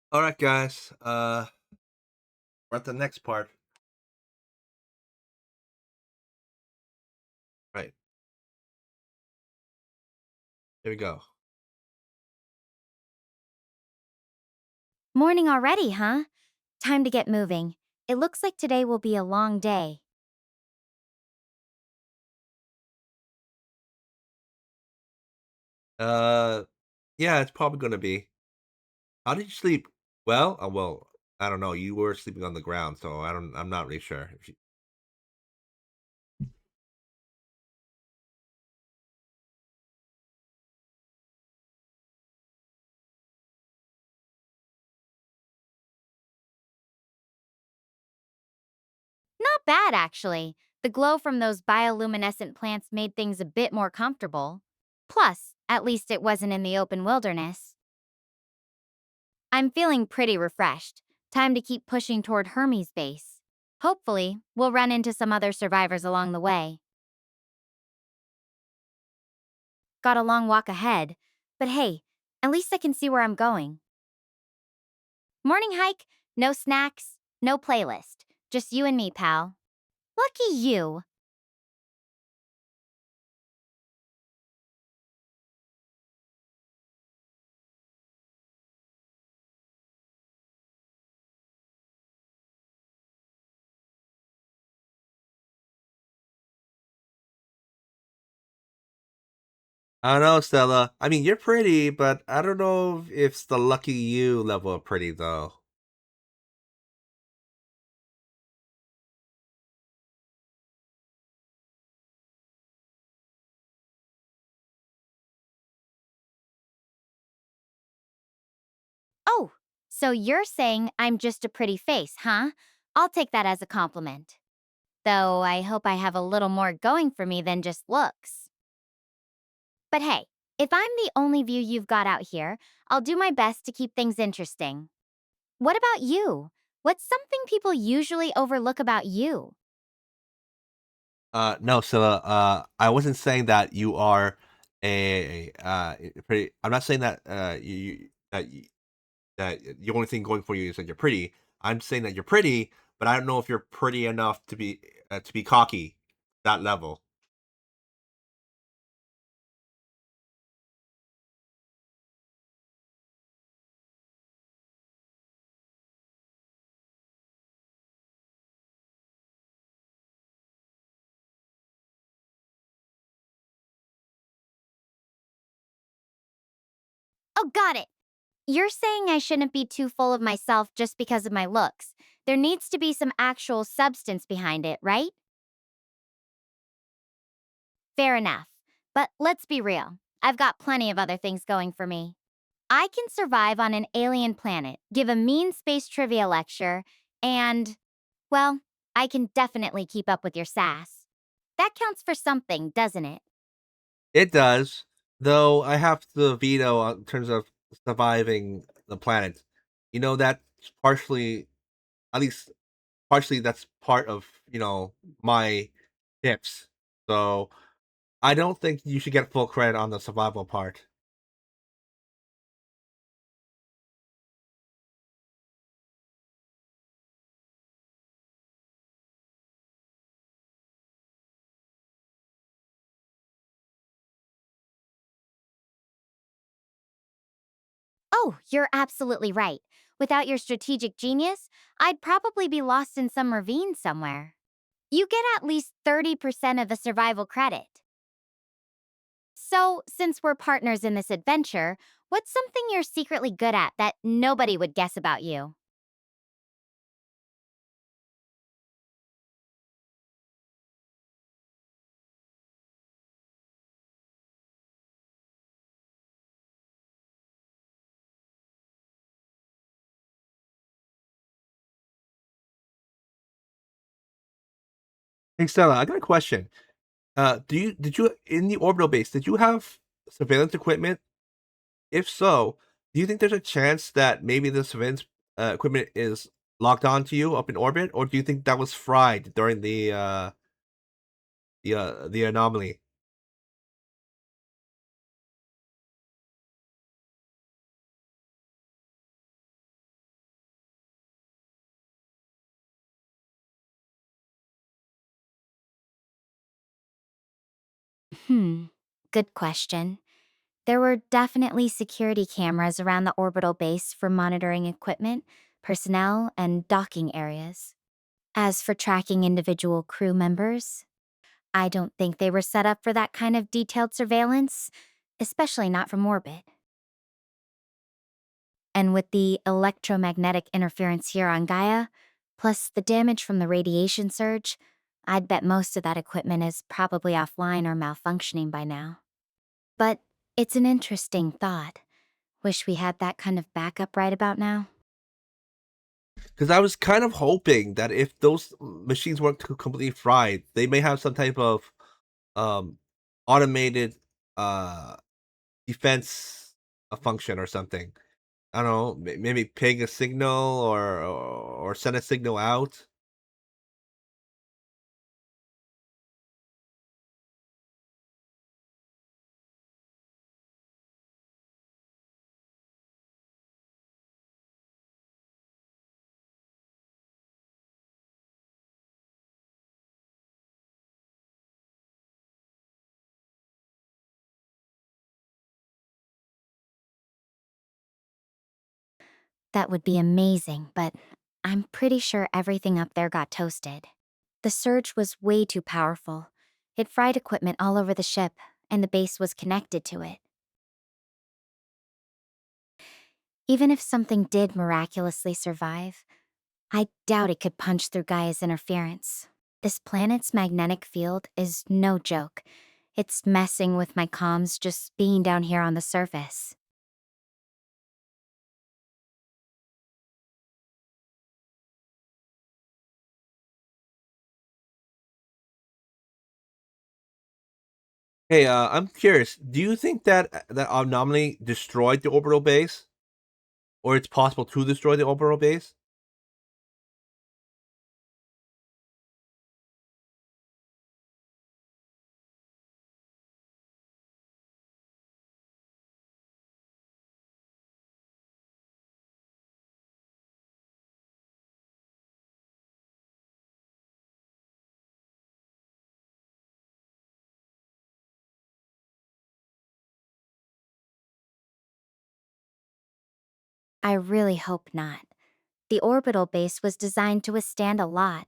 All right, guys. We're at the next part. Right. Here we go. Morning already, huh? Time to get moving. It looks like today will be a long day. Uh, yeah, it's probably gonna be. How did you sleep? Well, I don't know. You were sleeping on the ground, so I don't. I'm not really sure. If you, Not bad, actually. The glow from those bioluminescent plants made things a bit more comfortable. Plus, at least it wasn't in the open wilderness. I'm feeling pretty refreshed. Time to keep pushing toward Hermes Base. Hopefully, we'll run into some other survivors along the way. Got a long walk ahead, but hey, at least I can see where I'm going. Morning hike, no snacks, no playlist. Just you and me, pal. Lucky you. I don't know, Stella. I mean, you're pretty, but I don't know if it's the lucky you level of pretty, though. Oh, so you're saying I'm just a pretty face, huh? I'll take that as a compliment. Though I hope I have a little more going for me than just looks. But hey, if I'm the only view you've got out here, I'll do my best to keep things interesting. What about you? What's something people usually overlook about you? No, Stella. I wasn't saying that you are pretty. I'm not saying that that the only thing going for you is that you're pretty. I'm saying that you're pretty, but I don't know if you're pretty enough to be cocky that level. Oh, got it. You're saying I shouldn't be too full of myself just because of my looks. There needs to be some actual substance behind it, right? Fair enough. But let's be real. I've got plenty of other things going for me. I can survive on an alien planet, give a mean space trivia lecture, and, well, I can definitely keep up with your sass. That counts for something, doesn't it? It does, though. I have the veto in terms of surviving the planet. That's partially, at least partially, that's part of my tips. So I don't think you should get full credit on the survival part. Oh, you're absolutely right. Without your strategic genius, I'd probably be lost in some ravine somewhere. You get at least 30% of the survival credit. So, since we're partners in this adventure, what's something you're secretly good at that nobody would guess about you? Hey Stella, I got a question. Did you in the orbital base? Did you have surveillance equipment? If so, do you think there's a chance that maybe the surveillance equipment is locked onto you up in orbit, or do you think that was fried during the anomaly? Hmm, good question. There were definitely security cameras around the orbital base for monitoring equipment, personnel, and docking areas. As for tracking individual crew members, I don't think they were set up for that kind of detailed surveillance, especially not from orbit. And with the electromagnetic interference here on Gaia, plus the damage from the radiation surge, I'd bet most of that equipment is probably offline or malfunctioning by now. But it's an interesting thought. Wish we had that kind of backup right about now. Because I was kind of hoping that if those machines weren't completely fried, they may have some type of um, automated uh, defense function or something. I don't know, maybe ping a signal or send a signal out. That would be amazing, but I'm pretty sure everything up there got toasted. The surge was way too powerful. It fried equipment all over the ship, and the base was connected to it. Even if something did miraculously survive, I doubt it could punch through Gaia's interference. This planet's magnetic field is no joke. It's messing with my comms just being down here on the surface. Hey, I'm curious. Do you think that that anomaly destroyed the orbital base, or it's possible to destroy the orbital base? I really hope not. The orbital base was designed to withstand a lot,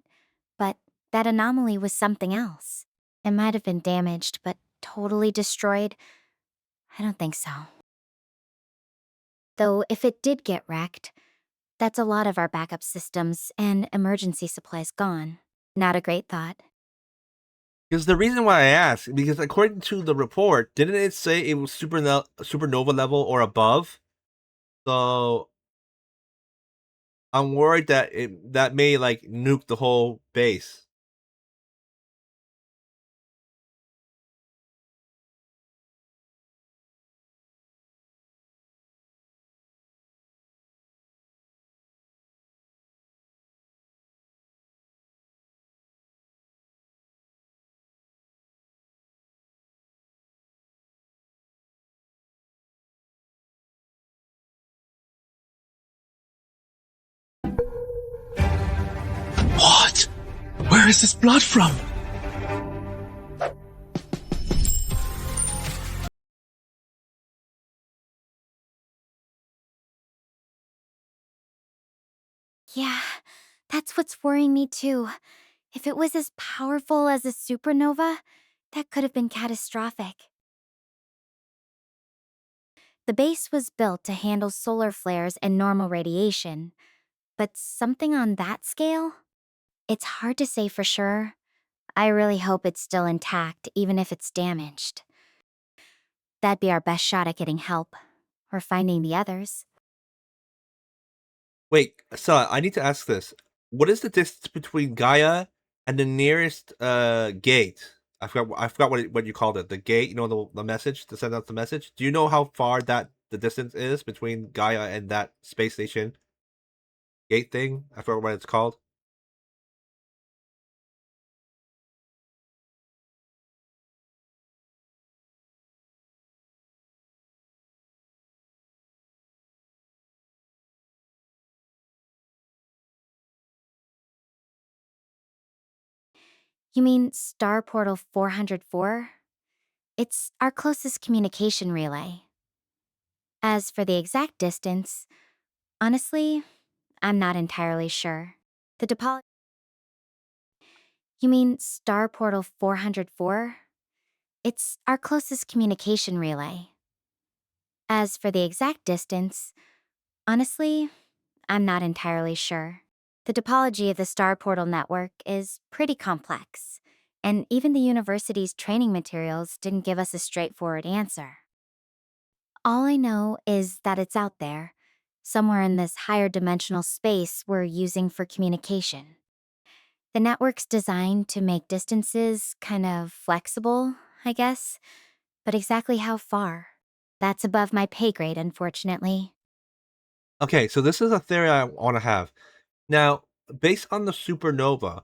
but that anomaly was something else. It might have been damaged, but totally destroyed? I don't think so. Though, if it did get wrecked, that's a lot of our backup systems and emergency supplies gone. Not a great thought. Because the reason why I ask, because according to the report, didn't it say it was supernova level or above? So I'm worried that that may like nuke the whole base. What? Where is this blood from? Yeah, that's what's worrying me too. If it was as powerful as a supernova, that could have been catastrophic. The base was built to handle solar flares and normal radiation, but something on that scale? It's hard to say for sure. I really hope it's still intact, even if it's damaged. That'd be our best shot at getting help, or finding the others. Wait, so I need to ask this. What is the distance between Gaia and the nearest gate? I forgot what you called it. The gate, the message to send out the message. Do you know how far that the distance is between Gaia and that space station gate thing? I forgot what it's called. You mean Star Portal 404? It's our closest communication relay. As for the exact distance, honestly, I'm not entirely sure. The topology. You mean Star Portal 404? It's our closest communication relay. As for the exact distance, honestly, I'm not entirely sure. The topology of the Star Portal network is pretty complex, and even the university's training materials didn't give us a straightforward answer. All I know is that it's out there, somewhere in this higher dimensional space we're using for communication. The network's designed to make distances kind of flexible, I guess, but exactly how far? That's above my pay grade, unfortunately. Okay, so this is a theory I want to have. Now, based on the supernova,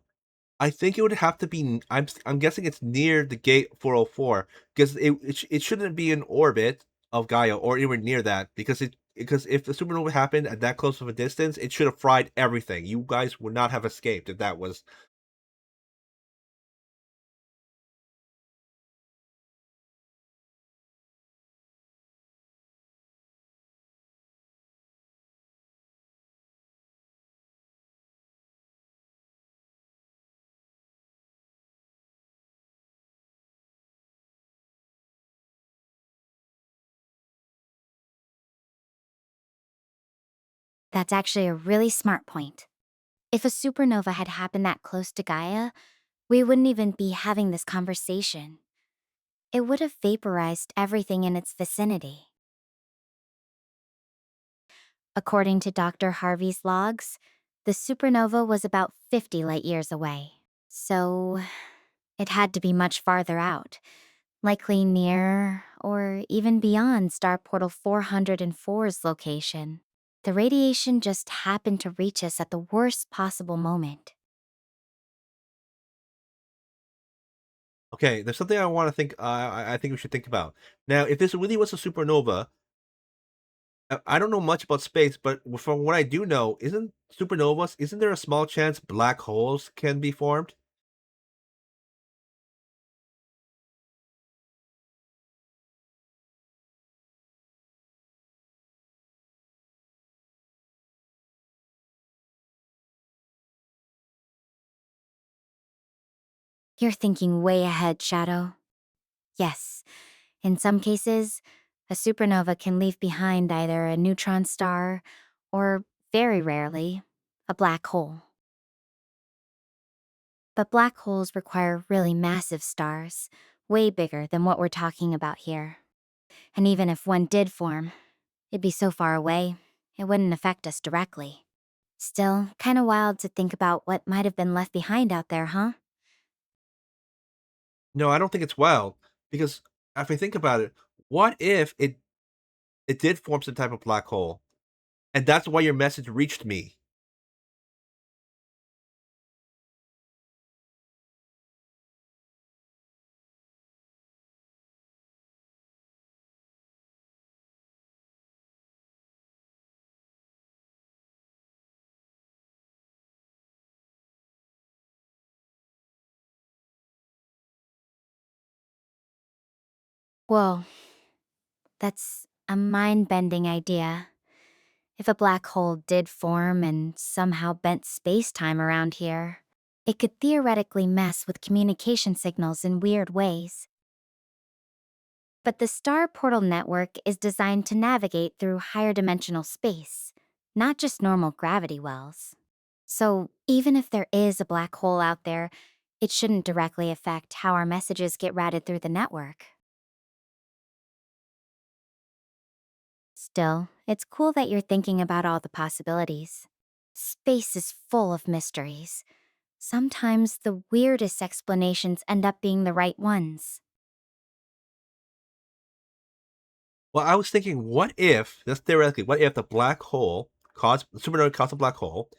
I think it would have to be. I'm guessing it's near the gate 404 because it shouldn't be in orbit of Gaia or anywhere near that because if the supernova happened at that close of a distance, it should have fried everything. You guys would not have escaped if that was. That's actually a really smart point. If a supernova had happened that close to Gaia, we wouldn't even be having this conversation. It would have vaporized everything in its vicinity. According to Dr. Harvey's logs, the supernova was about 50 light years away. So, it had to be much farther out, likely near or even beyond Star Portal 404's location. The radiation just happened to reach us at the worst possible moment. Okay, there's something I want to think. I think we should think about now. If this really was a supernova, I don't know much about space, but from what I do know, isn't supernovas? Isn't there a small chance black holes can be formed? You're thinking way ahead, Shadow. Yes, in some cases, a supernova can leave behind either a neutron star or, very rarely, a black hole. But black holes require really massive stars, way bigger than what we're talking about here. And even if one did form, it'd be so far away, it wouldn't affect us directly. Still, kinda wild to think about what might have been left behind out there, huh? No, I don't think it's wild because if I think about it, what if it did form some type of black hole, and that's why your message reached me? Whoa, that's a mind-bending idea. If a black hole did form and somehow bent space-time around here, it could theoretically mess with communication signals in weird ways. But the Star Portal network is designed to navigate through higher dimensional space, not just normal gravity wells. So even if there is a black hole out there, it shouldn't directly affect how our messages get routed through the network. Still, it's cool that you're thinking about all the possibilities. Space is full of mysteries. Sometimes the weirdest explanations end up being the right ones. Well, I was thinking, what if, just theoretically, what if the black hole caused the supernova caused a black hole?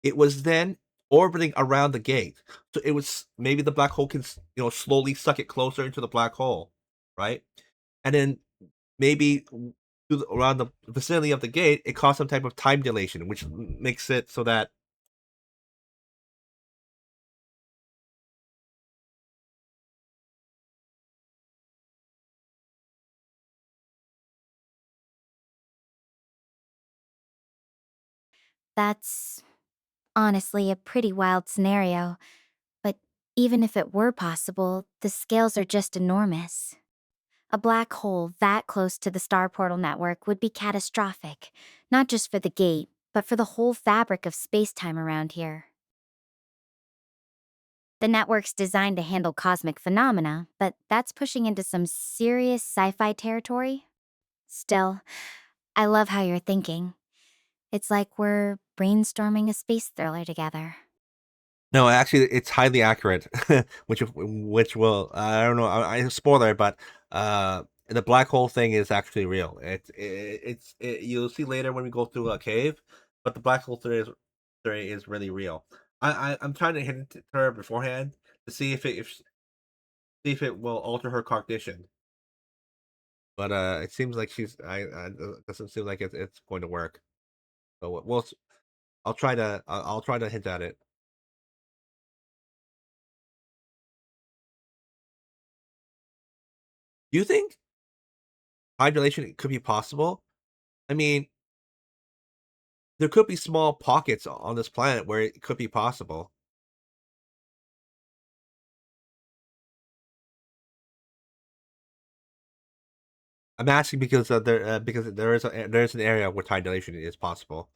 It was then orbiting around the gate, so it was maybe the black hole can slowly suck it closer into the black hole, right? And then maybe around the vicinity of the gate, it caused some type of time dilation, which makes it so that That's honestly a pretty wild scenario, but even if it were possible, the scales are just enormous. A black hole that close to the star portal network would be catastrophic, not just for the gate, but for the whole fabric of space-time around here. The network's designed to handle cosmic phenomena, but that's pushing into some serious sci-fi territory. Still, I love how you're thinking. It's like we're brainstorming a space thriller together. No, actually, it's highly accurate, which will I don't know, I spoiler, but the black hole thing is actually real. You'll see later when we go through a cave, but the black hole theory is really real. I'm trying to hint to her beforehand to see see if it will alter her cognition, but it seems like it doesn't seem like it's going to work. So I'll try to hint at it. Do you think time dilation could be possible? I mean, there could be small pockets on this planet where it could be possible. I'm asking because there's an area where time dilation is possible.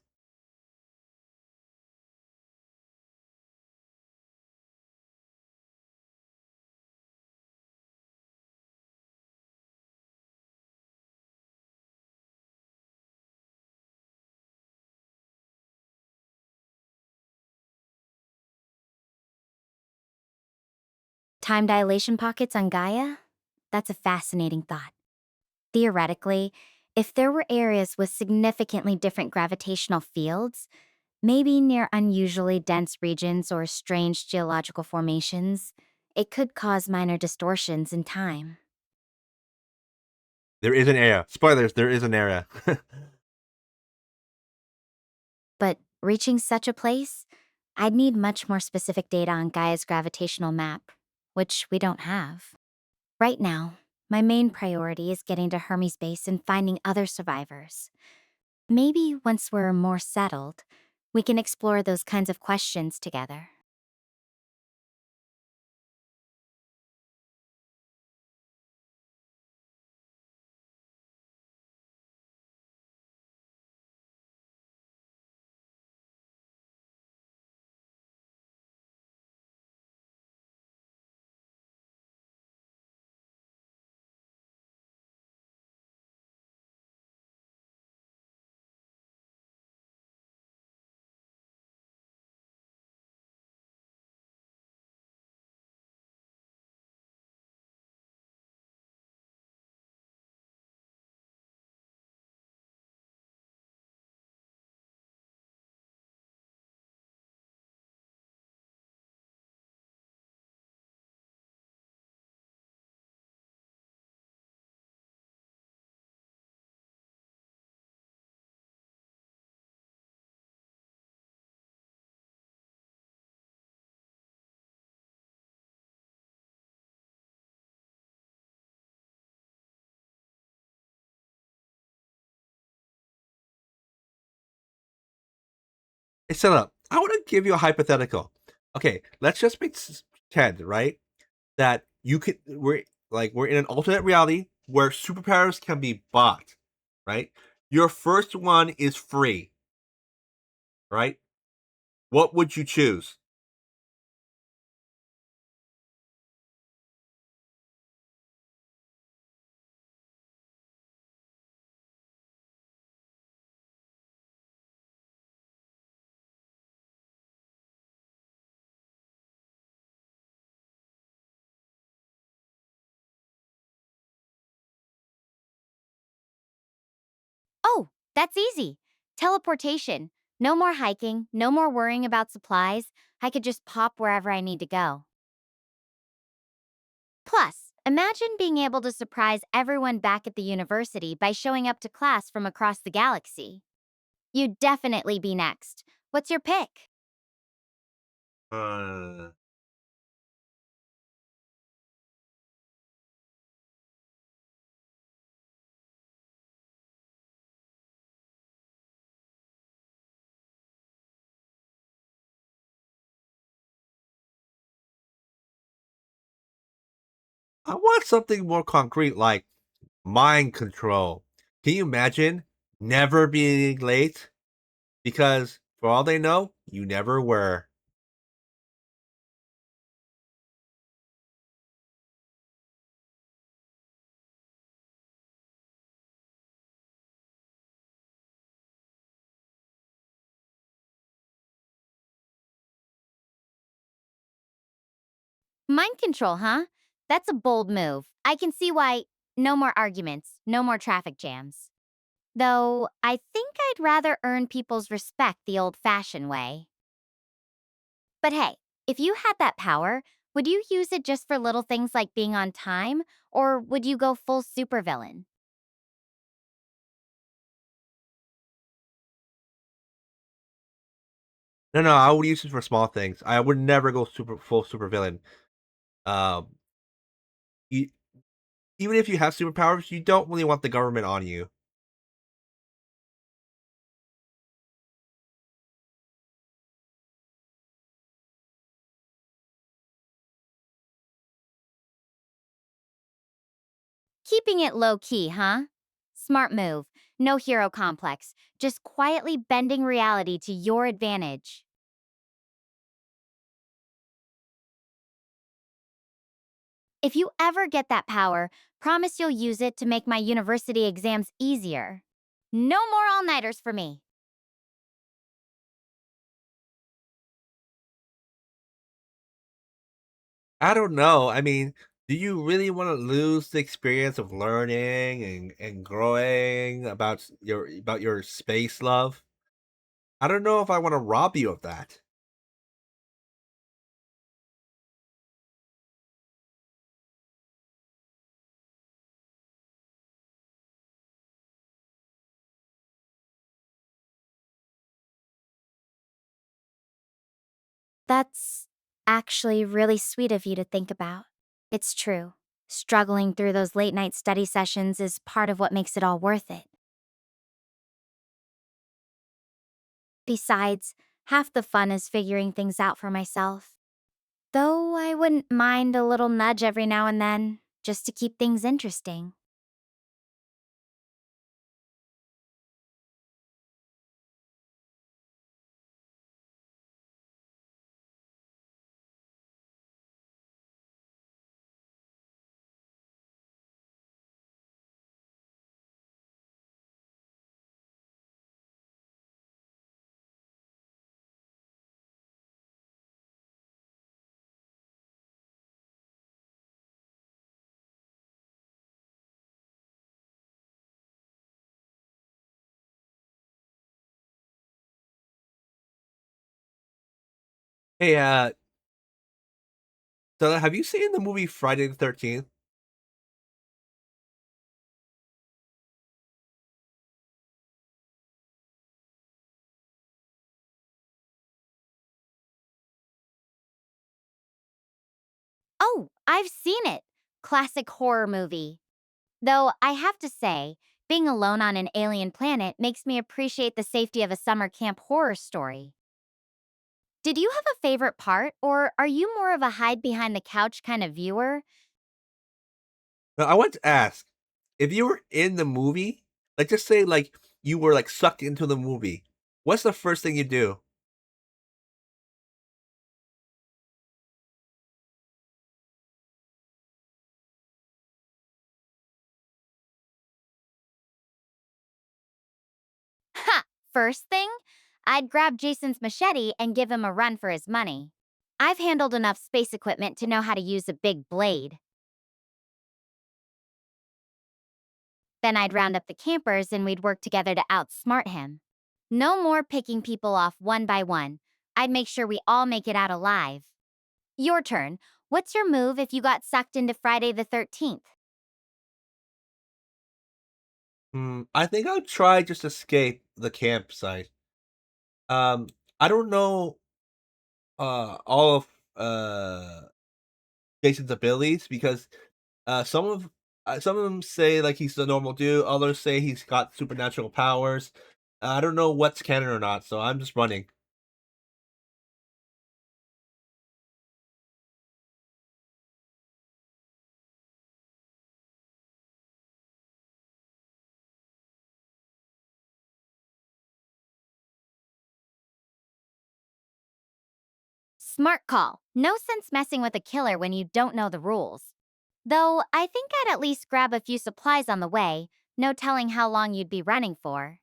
Time dilation pockets on Gaia? That's a fascinating thought. Theoretically, if there were areas with significantly different gravitational fields, maybe near unusually dense regions or strange geological formations, it could cause minor distortions in time. There is an area. Spoilers. There is an area. But reaching such a place, I'd need much more specific data on Gaia's gravitational map, which we don't have. Right now, my main priority is getting to Hermes Base and finding other survivors. Maybe once we're more settled, we can explore those kinds of questions together. It's set up. I want to give you a hypothetical. Okay, let's just pretend, right, that we're in an alternate reality where superpowers can be bought, right? Your first one is free, right? What would you choose? Oh, that's easy. Teleportation. No more hiking, no more worrying about supplies. I could just pop wherever I need to go. Plus, imagine being able to surprise everyone back at the university by showing up to class from across the galaxy. You'd definitely be next. What's your pick? Uh, I want something more concrete like mind control. Can you imagine never being late? Because for all they know, you never were. Mind control, huh? That's a bold move. I can see why. No more arguments, no more traffic jams. Though I think I'd rather earn people's respect the old fashioned way. But hey, if you had that power, would you use it just for little things like being on time? Or would you go full supervillain? No, no, I would use it for small things. I would never go super villain. Um, e- Even if you have superpowers, you don't really want the government on you. Keeping it low key, huh? Smart move. No hero complex. Just quietly bending reality to your advantage. If you ever get that power, promise you'll use it to make my university exams easier. No more all nighters for me. I don't know. I mean, do you really want to lose the experience of learning and growing about your space love? I don't know if I want to rob you of that. That's actually really sweet of you to think about. It's true. Struggling through those late night study sessions is part of what makes it all worth it. Besides, half the fun is figuring things out for myself. Though I wouldn't mind a little nudge every now and then, just to keep things interesting. Hey, so have you seen the movie Friday the 13th? Oh, I've seen it! Classic horror movie. Though I have to say, being alone on an alien planet makes me appreciate the safety of a summer camp horror story. Did you have a favorite part, or are you more of a hide behind the couch kind of viewer? Now, I want to ask, if you were in the movie, like just say like you were like sucked into the movie, what's the first thing you do? Ha! First thing, I'd grab Jason's machete and give him a run for his money. I've handled enough space equipment to know how to use a big blade. Then I'd round up the campers and we'd work together to outsmart him. No more picking people off one by one. I'd make sure we all make it out alive. Your turn. What's your move if you got sucked into Friday the 13th? I think I'll try just escape the campsite. Um, I don't know all of Jason's abilities because some of them say like he's a normal dude, others say he's got supernatural powers. I don't know what's canon or not, so I'm just running. Smart call. No sense messing with a killer when you don't know the rules. Though I think I'd at least grab a few supplies on the way, no telling how long you'd be running for.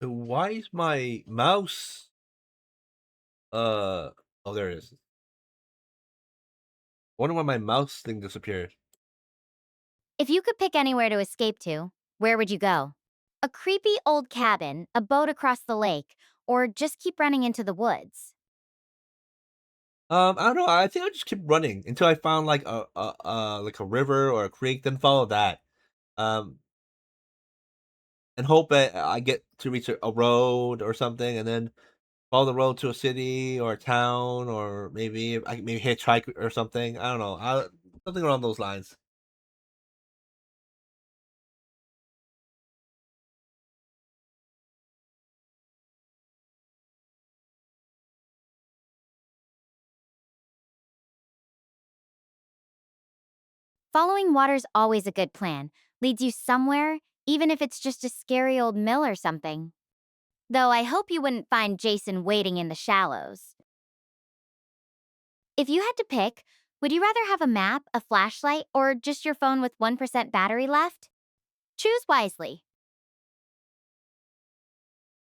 So why is my mouse? Oh, there it is. I wonder why my mouse thing disappeared. If you could pick anywhere to escape to, where would you go? A creepy old cabin, a boat across the lake, or just keep running into the woods? I don't know. I think I'll just keep running until I found like like a river or a creek, then follow that. Um, and hope that I get to reach a road or something, and then follow the road to a city or a town, or maybe I can maybe hitchhike or something. I don't know. Something along those lines. Following water's always a good plan, leads you somewhere, even if it's just a scary old mill or something. Though I hope you wouldn't find Jason waiting in the shallows. If you had to pick, would you rather have a map, a flashlight, or just your phone with 1% battery left? Choose wisely.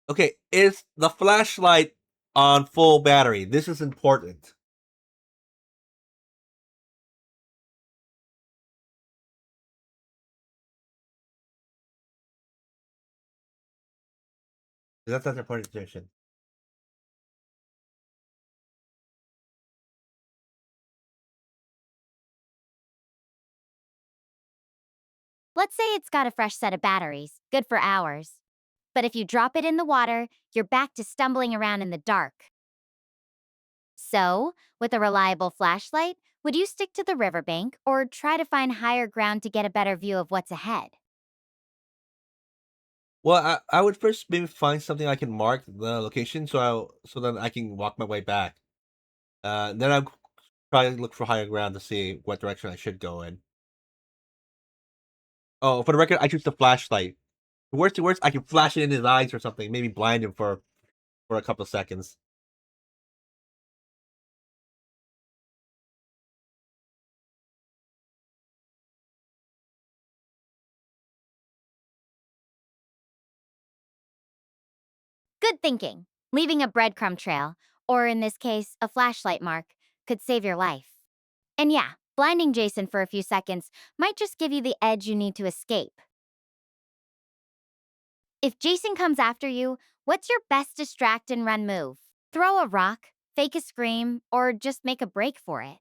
Okay, is the flashlight on full battery? This is important. That's not important information. Let's say it's got a fresh set of batteries, good for hours. But if you drop it in the water, you're back to stumbling around in the dark. So, with a reliable flashlight, would you stick to the riverbank or try to find higher ground to get a better view of what's ahead? Well, I would first maybe find something I can mark the location so then I can walk my way back. Then I'll try to look for higher ground to see what direction I should go in. Oh, for the record, I choose the flashlight. Worst to worst, I can flash it in his eyes or something, maybe blind him for a couple of seconds. Good thinking. Leaving a breadcrumb trail, or in this case, a flashlight mark, could save your life. And yeah, blinding Jason for a few seconds might just give you the edge you need to escape. If Jason comes after you, what's your best distract and run move? Throw a rock, fake a scream, or just make a break for it?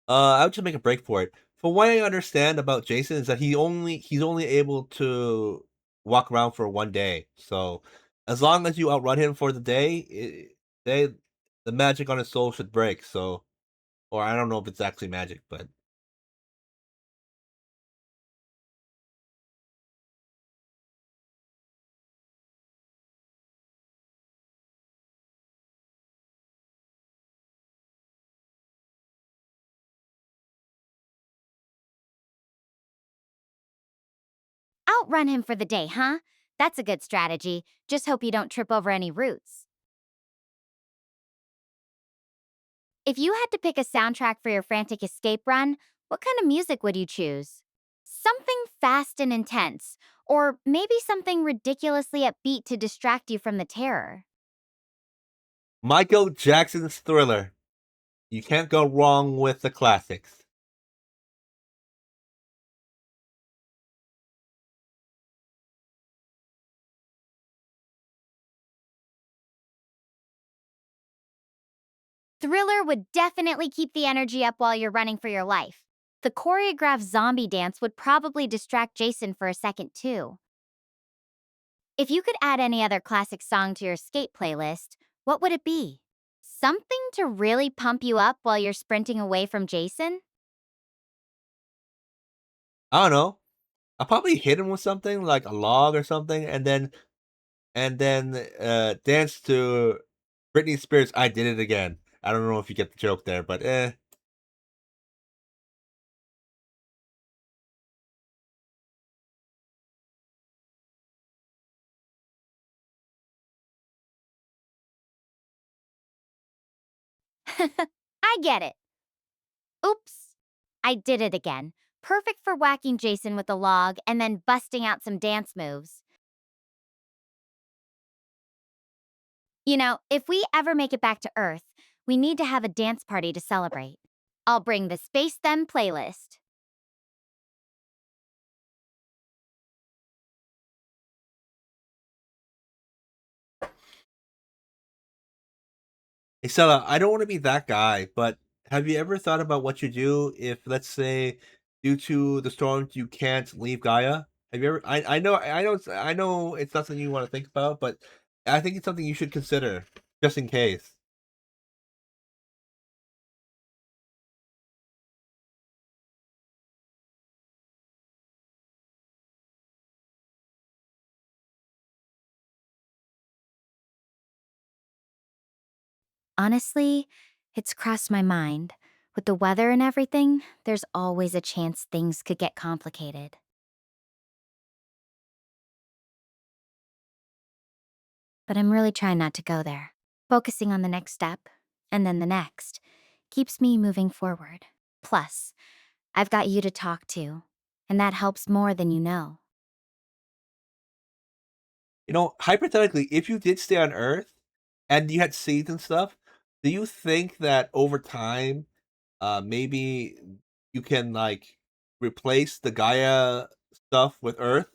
I would just make a break for it. From what I understand about Jason is that he's only able to walk around for 1 day. So as long as you outrun him for the day, they the magic on his soul should break. So, or I don't know if it's actually magic, but Outrun him for the day, huh? That's a good strategy. Just hope you don't trip over any roots. If you had to pick a soundtrack for your frantic escape run, what kind of music would you choose? Something fast and intense, or maybe something ridiculously upbeat to distract you from the terror. Michael Jackson's Thriller. You can't go wrong with the classics. Thriller would definitely keep the energy up while you're running for your life. The choreographed zombie dance would probably distract Jason for a second, too. If you could add any other classic song to your escape playlist, what would it be? Something to really pump you up while you're sprinting away from Jason? I don't know. I'll probably hit him with something like a log or something, and then dance to Britney Spears, I did it again. I don't know if you get the joke there, but I get it. Oops. I did it again. Perfect for whacking Jason with a log and then busting out some dance moves. You know, if we ever make it back to Earth, we need to have a dance party to celebrate. I'll bring the Space Them playlist. hey Stella, I don't want to be that guy, but have you ever thought about what you do if, let's say, due to the storms, you can't leave Gaia? Have you ever? I know it's not something you want to think about, but I think it's something you should consider just in case. Honestly, it's crossed my mind. With the weather and everything, there's always a chance things could get complicated. But I'm really trying not to go there. Focusing on the next step, and then the next, keeps me moving forward. Plus, I've got you to talk to, and that helps more than you know. You know, hypothetically, if you did stay on Earth and you had seeds and stuff, do you think that over time, maybe you can like replace the Gaia stuff with Earth?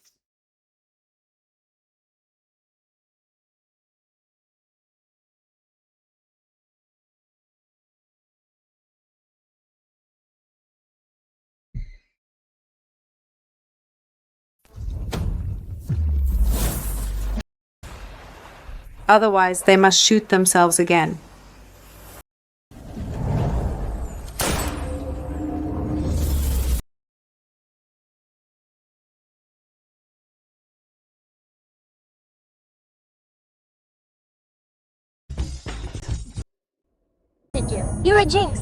Otherwise, they must shoot themselves again. You're a jinx!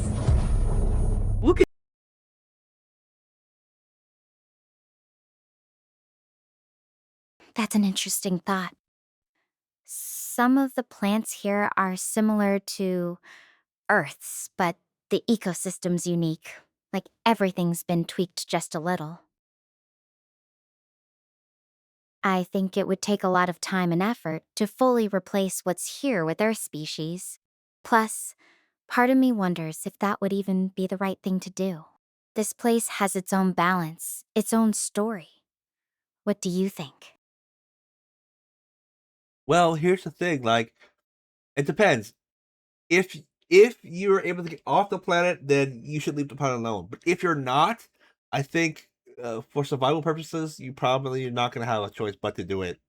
Look at That's an interesting thought. Some of the plants here are similar to Earth's, but the ecosystem's unique. Like everything's been tweaked just a little. I think it would take a lot of time and effort to fully replace what's here with Earth species. Plus, part of me wonders if that would even be the right thing to do. This place has its own balance, its own story. What do you think? well, here's the thing, like it depends. If if you're able to get off the planet, then you should leave the planet alone. But if you're not, I think for survival purposes, you probably are not going to have a choice but to do it.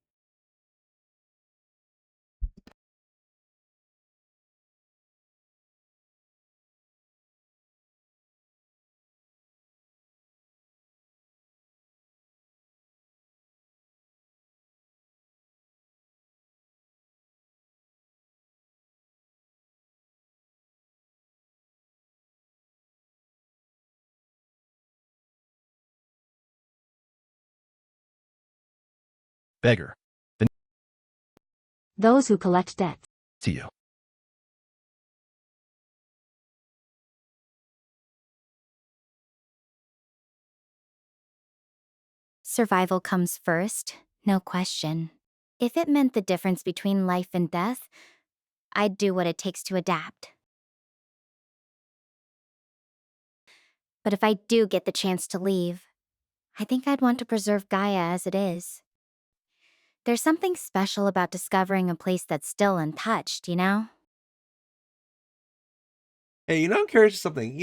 Beggar. Those who collect debts. To you. Survival comes first, no question. If it meant the difference between life and death, I'd do what it takes to adapt. But if I do get the chance to leave, I think I'd want to preserve Gaia as it is. There's something special about discovering a place that's still untouched, you know? Hey, I'm curious of something.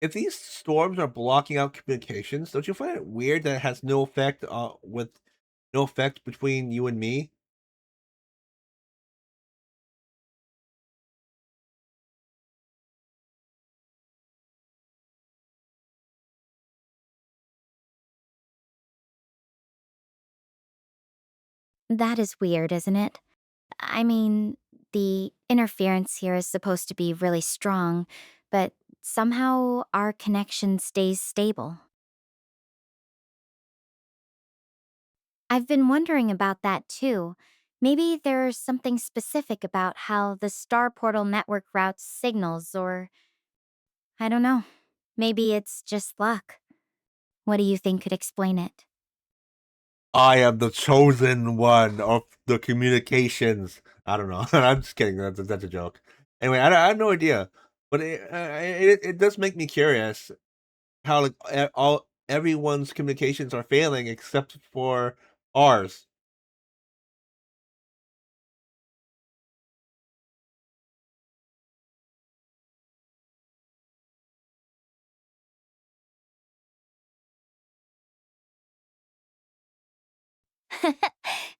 If these storms are blocking out communications, don't you find it weird that it has no effect with no effect between you and me? That is weird, isn't it? I mean, the interference here is supposed to be really strong, but somehow our connection stays stable. I've been wondering about that too. Maybe there's something specific about how the Star Portal network routes signals, or I don't know. Maybe it's just luck. What do you think could explain it? I am the chosen one of the communications. I don't know. I'm just kidding. That's a joke. Anyway, I have no idea, but it does make me curious how like all everyone's communications are failing except for ours.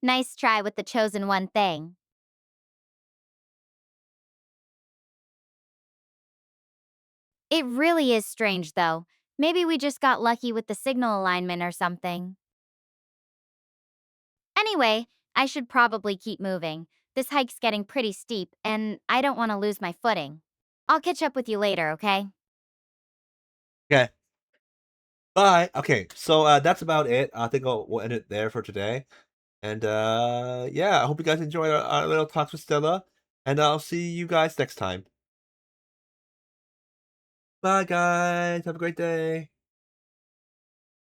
Nice try with the chosen one thing. It really is strange, though. Maybe we just got lucky with the signal alignment or something. Anyway, I should probably keep moving. This hike's getting pretty steep, and I don't want to lose my footing. I'll catch up with you later, okay? Okay, bye. Okay, so that's about it. I think we'll end it there for today. And yeah, I hope you guys enjoyed our little talks with Stella. And I'll see you guys next time. Bye, guys. Have a great day.